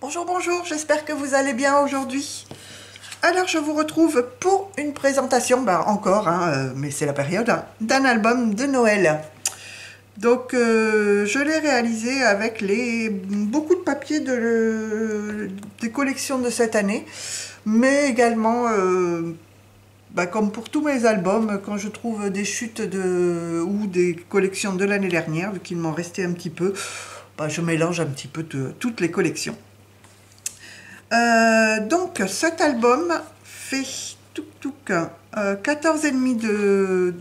Bonjour, bonjour, j'espère que vous allez bien aujourd'hui. Alors je vous retrouve pour une présentation, encore, mais c'est la période, d'un album de Noël. Donc je l'ai réalisé avec beaucoup de papiers des collections de cette année, mais également, comme pour tous mes albums, quand je trouve des chutes ou des collections de l'année dernière, vu qu'il m'en restait un petit peu, je mélange un petit peu toutes les collections. Donc cet album fait 14,5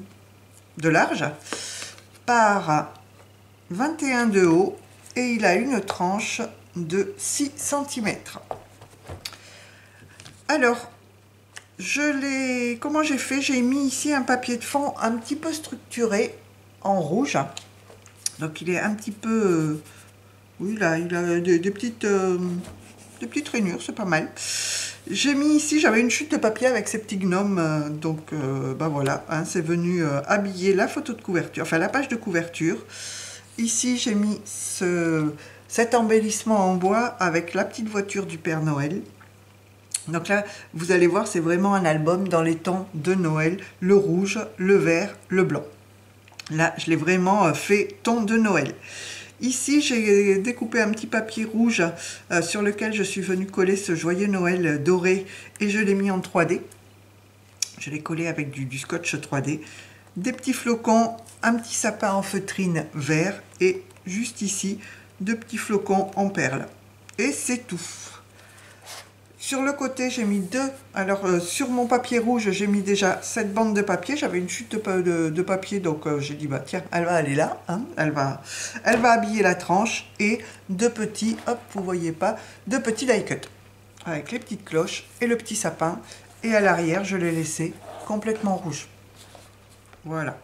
de large par 21 de haut et il a une tranche de 6 cm. Alors, comment j'ai fait? J'ai mis ici un papier de fond un petit peu structuré en rouge. Donc il est un petit peu... oui, là, il a des petites rainures, c'est pas mal. J'ai mis ici, j'avais une chute de papier avec ces petits gnomes, donc voilà, c'est venu habiller la photo de couverture, enfin la page de couverture. Ici, j'ai mis cet embellissement en bois avec la petite voiture du Père Noël. Donc là, vous allez voir, c'est vraiment un album dans les tons de Noël, le rouge, le vert, le blanc. Là, je l'ai vraiment fait ton de Noël. Ici, j'ai découpé un petit papier rouge sur lequel je suis venue coller ce joyeux Noël doré et je l'ai mis en 3D. Je l'ai collé avec du scotch 3D. Des petits flocons, un petit sapin en feutrine vert et juste ici, 2 petits flocons en perles. Et c'est tout. Sur le côté, j'ai mis deux. Alors, sur mon papier rouge, j'ai mis déjà cette bande de papier. J'avais une chute de papier, donc j'ai dit, tiens, elle va aller là. Elle va habiller la tranche. Et deux petits, hop, vous voyez pas, deux petits die cut. Avec les petites cloches et le petit sapin. Et à l'arrière, je l'ai laissé complètement rouge. Voilà.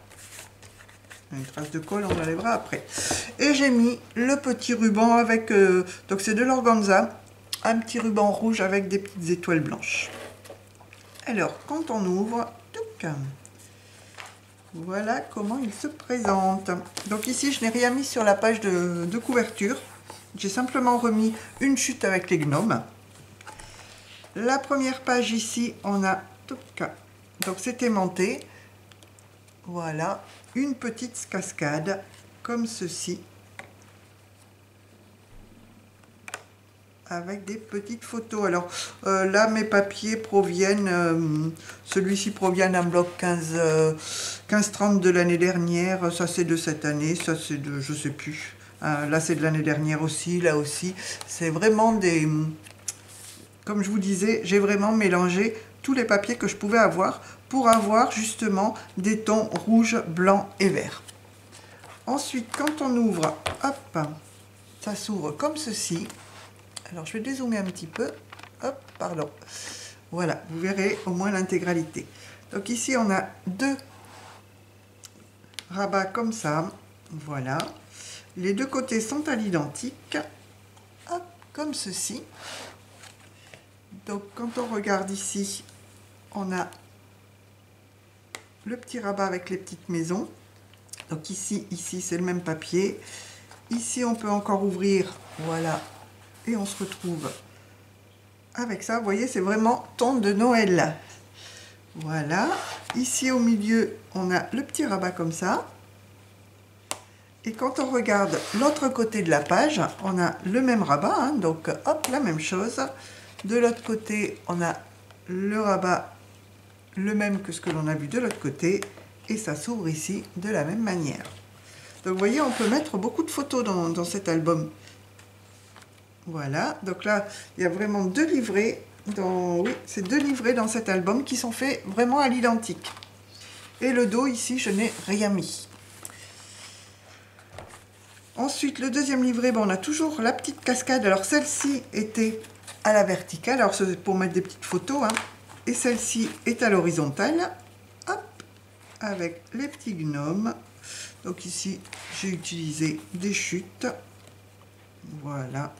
Une trace de colle, on enlèvera après. Et j'ai mis le petit ruban avec... donc c'est de l'organza. Un petit ruban rouge avec des petites étoiles blanches. Alors, quand on ouvre, voilà comment il se présente. Donc ici, je n'ai rien mis sur la page de couverture. J'ai simplement remis une chute avec les gnomes. La première page ici, on a... donc c'est aimanté. Voilà, une petite cascade, comme ceci. Avec des petites photos. Alors là, mes papiers proviennent, celui-ci provient d'un bloc 1530 de l'année dernière, ça c'est de cette année, ça c'est de, je sais plus, là c'est de l'année dernière aussi, là aussi, c'est vraiment des, comme je vous disais, j'ai vraiment mélangé tous les papiers que je pouvais avoir pour avoir justement des tons rouge, blanc et vert. Ensuite, quand on ouvre, hop, ça s'ouvre comme ceci. Alors, je vais dézoomer un petit peu. Hop, pardon. Voilà, vous verrez au moins l'intégralité. Donc ici, on a deux rabats comme ça. Voilà. Les deux côtés sont à l'identique. Hop, comme ceci. Donc, quand on regarde ici, on a le petit rabat avec les petites maisons. Donc ici, c'est le même papier. Ici, on peut encore ouvrir. Voilà. Et on se retrouve avec ça. Vous voyez, c'est vraiment ton de Noël. Voilà. Ici au milieu, on a le petit rabat comme ça. Et quand on regarde l'autre côté de la page, on a le même rabat. Donc, hop, la même chose. De l'autre côté, on a le rabat, le même que ce que l'on a vu de l'autre côté. Et ça s'ouvre ici de la même manière. Donc, vous voyez, on peut mettre beaucoup de photos dans cet album. Voilà, donc là, il y a vraiment deux livrets, oui, c'est deux livrets dans cet album qui sont faits vraiment à l'identique. Et le dos, ici, je n'ai rien mis. Ensuite, le deuxième livret, on a toujours la petite cascade. Alors, celle-ci était à la verticale, alors c'est pour mettre des petites photos, et celle-ci est à l'horizontale, hop, avec les petits gnomes. Donc ici, j'ai utilisé des chutes, voilà.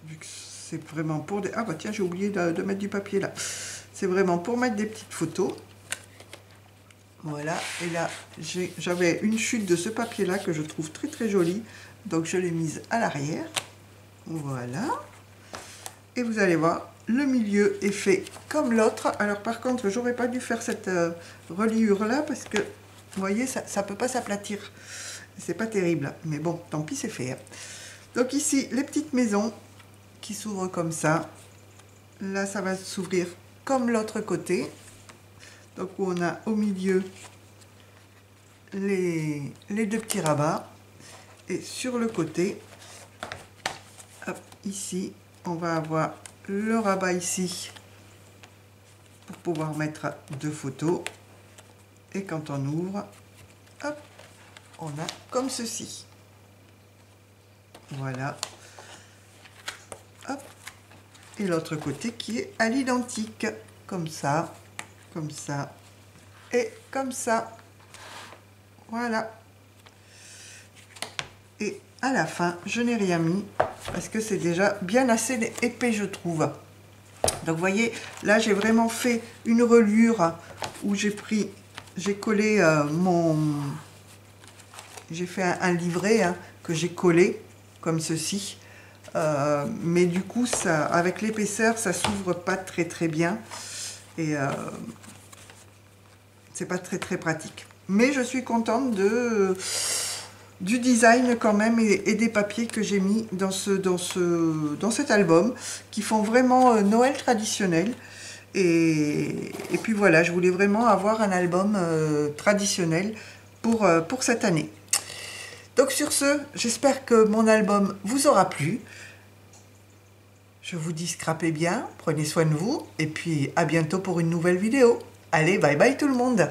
Vu que c'est vraiment pour des... Ah bah tiens, j'ai oublié de mettre du papier là. C'est vraiment pour mettre des petites photos. Voilà, et là, j'avais une chute de ce papier là que je trouve très très jolie, Donc je l'ai mise à l'arrière. Voilà. Et vous allez voir, le milieu est fait comme l'autre. Alors par contre, j'aurais pas dû faire cette reliure là parce que vous voyez, ça peut pas s'aplatir. C'est pas terrible, mais bon, tant pis, c'est fait. Donc ici, les petites maisons qui s'ouvrent comme ça. Là, ça va s'ouvrir comme l'autre côté. Donc où on a au milieu les deux petits rabats. Et sur le côté, hop, ici, on va avoir le rabat ici pour pouvoir mettre deux photos. Et quand on ouvre, hop, on a comme ceci. Voilà. Hop. Et l'autre côté qui est à l'identique. Comme ça et comme ça. Voilà. Et à la fin, je n'ai rien mis parce que c'est déjà bien assez épais, je trouve. Donc vous voyez, là j'ai vraiment fait une reliure où j'ai collé j'ai fait un livret que j'ai collé comme ceci. Mais du coup, ça, avec l'épaisseur, ça s'ouvre pas très bien. Et c'est pas très pratique. Mais je suis contente du design quand même et des papiers que j'ai mis dans cet album qui font vraiment Noël traditionnel. Et puis voilà, je voulais vraiment avoir un album traditionnel pour cette année. Donc sur ce, j'espère que mon album vous aura plu. Je vous dis scrapez bien, prenez soin de vous et puis à bientôt pour une nouvelle vidéo. Allez, bye bye tout le monde!